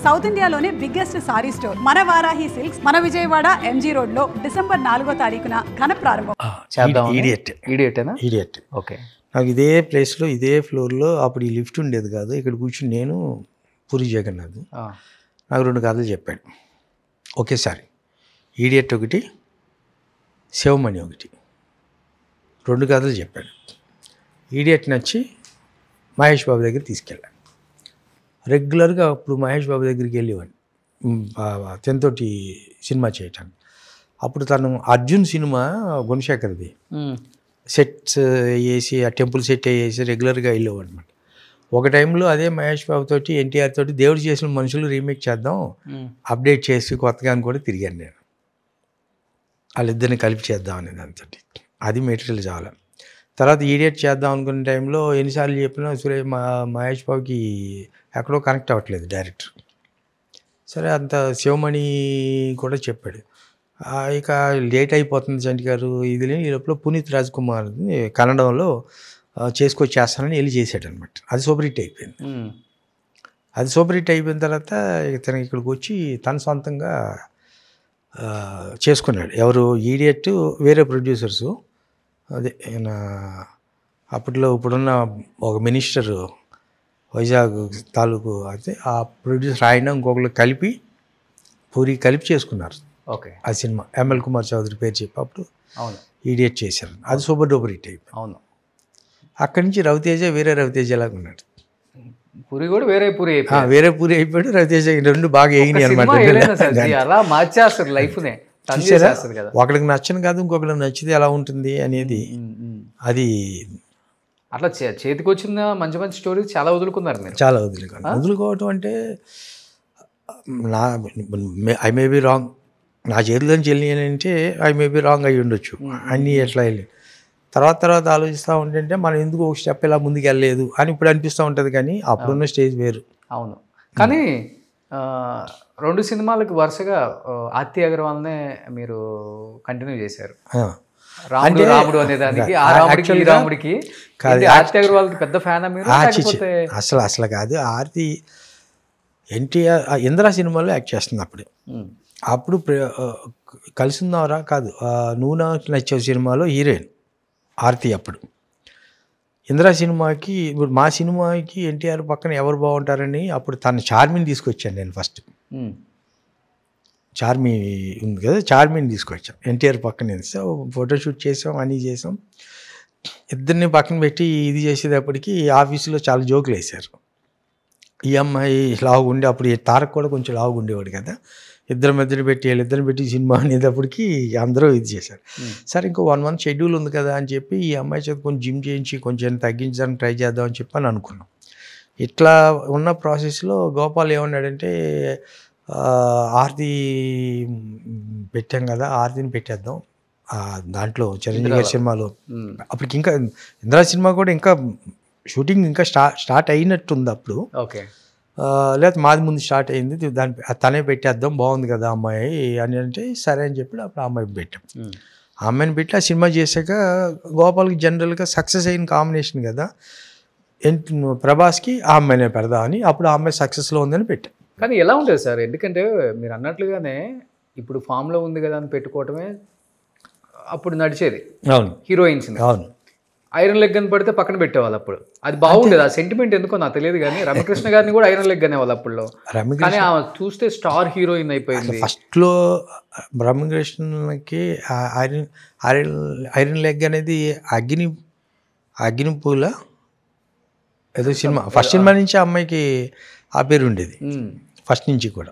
South ఇండియాలోనే biggest sorry store మన Varahi silks మన విజయవాడ ఎంజీ రోడ్ లో డిసెంబర్ 4వ తారీఖున ఘన ప్రారంభం. ఈడియట్. ఓకే. నాకు ఇదే ప్లేస్లో ఇదే ఫ్లోర్లో అప్పుడు ఈ లిఫ్ట్ ఉండేది కాదు. ఇక్కడ కూర్చుని నేను పూరి జగన్నాథ్ నాకు 2 కథలు చెప్పాడు ఒకేసారి. ఈడియట్ ఒకటి, శివమణి ఒకటి, 2 కథలు చెప్పాడు. ఈడియట్ నచ్చి మహేష్ బాబు దగ్గర తీసుకెళ్ళాను. రెగ్యులర్గా అప్పుడు మహేష్ బాబు దగ్గరికి వెళ్ళేవాడిని తనతోటి సినిమా చేయటానికి. అప్పుడు తను అర్జున్ సినిమా గుణశేఖర్ది సెట్స్ వేసి ఆ టెంపుల్ సెట్ వేసి రెగ్యులర్గా వెళ్ళేవాడు అనమాట. ఒక టైంలో అదే మహేష్ బాబు తోటి ఎన్టీఆర్ తోటి దేవుడు చేసిన మనుషులు రీమేక్ చేద్దాం అప్డేట్ చేసి కొత్తగా అని కూడా తిరిగాను నేను. వాళ్ళిద్దరిని కలిపి చేద్దాం అనే దాంతో అది మెటీరియల్ చాలా. తర్వాత ఈడియట్ చేద్దాం అనుకునే టైంలో ఎన్నిసార్లు చెప్పినా మహేష్ బాబుకి ఎక్కడో కనెక్ట్ అవ్వట్లేదు డైరెక్టర్. సరే అంత శివమణి కూడా చెప్పాడు. ఇక లేట్ అయిపోతుంది చంటి గారు ఇది ఈ లోపల పునీత్ రాజ్ కుమార్ కన్నడంలో చేసుకొచ్చేస్తానని వెళ్ళి చేశాడు అనమాట. అది సూపర్ హిట్ అయిపోయింది. అది సూపర్ హిట్ అయిపోయిన తర్వాత తనకి ఇక్కడికి వచ్చి తన సొంతంగా చేసుకున్నాడు. ఎవరు ఈడియట్ వేరే ప్రొడ్యూసర్సు అదే అప్పట్లో ఇప్పుడున్న ఒక మినిస్టర్ వైజాగ్ తాలూకు అయితే ఆ ప్రొడ్యూసర్ ఆయన ఇంకొకరు కలిపి పూరి కలిపి చేసుకున్నారు. ఓకే. ఆ సినిమా ఎంఎల్ కుమార్ చౌదరి పేరు చెప్పి అప్పుడు అవును ఈడియట్ చేశారు. అది సూపర్ డూపర్ హిట్ అయిపోయింది. అవును. అక్కడి నుంచి రవితేజ వేరే రవితేజ లాగా ఉన్నాడు. పూరి కూడా వేరే పూరి వేరే పూరి అయిపోయాడు. రవితేజ 2 బాగా ఎగినాయి అనమాట. అలా మార్చేస్తారు లైఫ్నే. ఒకరికి నచ్చని కాదు ఇంకొకరికి నచ్చితే ఎలా ఉంటుంది అనేది అది అట్లా చేతికి వచ్చిన మంచి మంచి స్టోరీస్ చాలా వదులుకున్నారు మీరు. చాలా వదులుకోవటం అంటే నా ఐ మే బి రాంగ్. నా చేతిలో నుంచి వెళ్ళినాయంటే ఐ మే బి రాంగ్ అయ్యి ఉండొచ్చు. అన్నీ ఎట్లా వెళ్ళి తర్వాత ఆలోచిస్తూ ఉంటుంటే మనం ఎందుకు ఒక స్టెప్ ఇలా ముందుకు వెళ్ళలేదు అని ఇప్పుడు అనిపిస్తూ ఉంటుంది. కానీ అప్పుడున్న స్టేజ్ వేరు. అవును. కానీ 2 సినిమాలకు వరుసగా ఆర్తి అగర్వాల్నే మీరు కంటిన్యూ చేశారు. రాముడు అనే దానికి ఆ రాముడికి ఈ రాముడికి ఆర్తి అగర్వాల్కి పెద్ద ఫ్యానా మీరు? అసలు కాదు. ఆర్తి ఎన్టీఆర్ ఇందిరా సినిమాలో యాక్ట్ చేస్తుంది అప్పుడు కలిసిందావరా కాదు నువ్వు నాకు నచ్చావు సినిమాలో హీరోయిన్ ఆర్తి. అప్పుడు ఇందిరా సినిమాకి ఇప్పుడు మా సినిమాకి ఎన్టీఆర్ పక్కన ఎవరు బాగుంటారని అప్పుడు తన చార్మిని తీసుకొచ్చాను నేను. ఫస్ట్ చార్మి ఉంది కదా, చార్మిని తీసుకొచ్చాం ఎన్టీఆర్ పక్కన. ఫోటోషూట్ చేసాం, అన్నీ చేసాం. ఇద్దరిని పక్కన పెట్టి ఇది చేసేటప్పటికి ఆఫీసులో చాలా జోకులు వేశారు. ఈ అమ్మాయి లావుగుండి అప్పుడు తారక్ కూడా కొంచెం లావుగుండేవాడు కదా, వీళ్ళిద్దరిని పెట్టి సినిమా అనేటప్పటికి అందరూ ఇది చేశారు. సరే ఇంకో 1 month షెడ్యూల్ ఉంది కదా అని చెప్పి ఈ అమ్మాయి చేత కొంచెం జిమ్ చేయించి కొంచెం తగ్గించడానికి ట్రై చేద్దామని చెప్పి అని అనుకున్నాం. ఇట్లా ఉన్న ప్రాసెస్లో గోపాల్ ఏమన్నాడంటే ఆర్తి పెట్టాం కదా, ఆర్తిని పెట్టేద్దాం దాంట్లో చిరంజీవి గారి సినిమాలో. అప్పటికి ఇంకా ఇందిరా సినిమా కూడా ఇంకా షూటింగ్ ఇంకా స్టార్ట్ అయినట్టుంది అప్పుడు. ఓకే. లేకపోతే మాది ముందు స్టార్ట్ అయింది, తనే పెట్టేద్దాం బాగుంది కదా అమ్మాయి అని అంటే సరే అని చెప్పి అప్పుడు ఆ అమ్మాయిని పెట్టాం. ఆ అమ్మాయిని పెట్టి ఆ సినిమా చేశాక గోపాల్కి జనరల్గా సక్సెస్ అయిన కాంబినేషన్ కదా, ప్రభాస్కి ఆ అమ్మాయినే పెడదామని అప్పుడు ఆ అమ్మాయి సక్సెస్లో ఉందని పెట్టాం. కానీ ఎలా ఉంటుంది సార్, ఎందుకంటే మీరు అన్నట్లుగానే ఇప్పుడు ఫామ్లో ఉంది కదా అని పెట్టుకోవటమే అప్పుడు నడిచేది. అవును, హీరోయిన్స్. అవును, ఐరన్ లెగ్ అని పడితే పక్కన పెట్టేవాళ్ళు. అప్పుడు అది బాగుండేది. ఆ సెంటిమెంట్ ఎందుకో నాకు తెలియదు కానీ రమ్యకృష్ణ గారిని కూడా ఐరన్ లెగ్ అనేవాళ్ళు అప్పుడులో. కానీ చూస్తే స్టార్ హీరోయిన్ అయిపోయింది. ఫస్ట్లో రమ్యకృష్ణకి ఐరన్ లెగ్ అనేది అగ్ని పూల ఏదో సినిమా ఫస్ట్ సినిమా నుంచి ఆ అమ్మాయికి ఆ పేరు ఉండేది ఫస్ట్ నుంచి కూడా.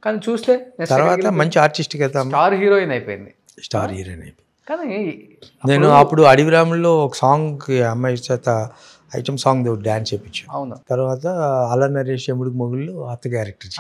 కానీ చూస్తే తర్వాత మంచి ఆర్టిస్ట్ కదా, స్టార్ హీరోయిన్ అయిపోయింది. కానీ నేను అప్పుడు అడవిరాముల్లో ఒక సాంగ్ అమ్మాయి చేత ఐటమ్ సాంగ్ డ్యాన్స్ చేయించాను. అవును. తర్వాత అలా నరేష్ ఎముడికి మొగుళ్ళు అత్త క్యారెక్టర్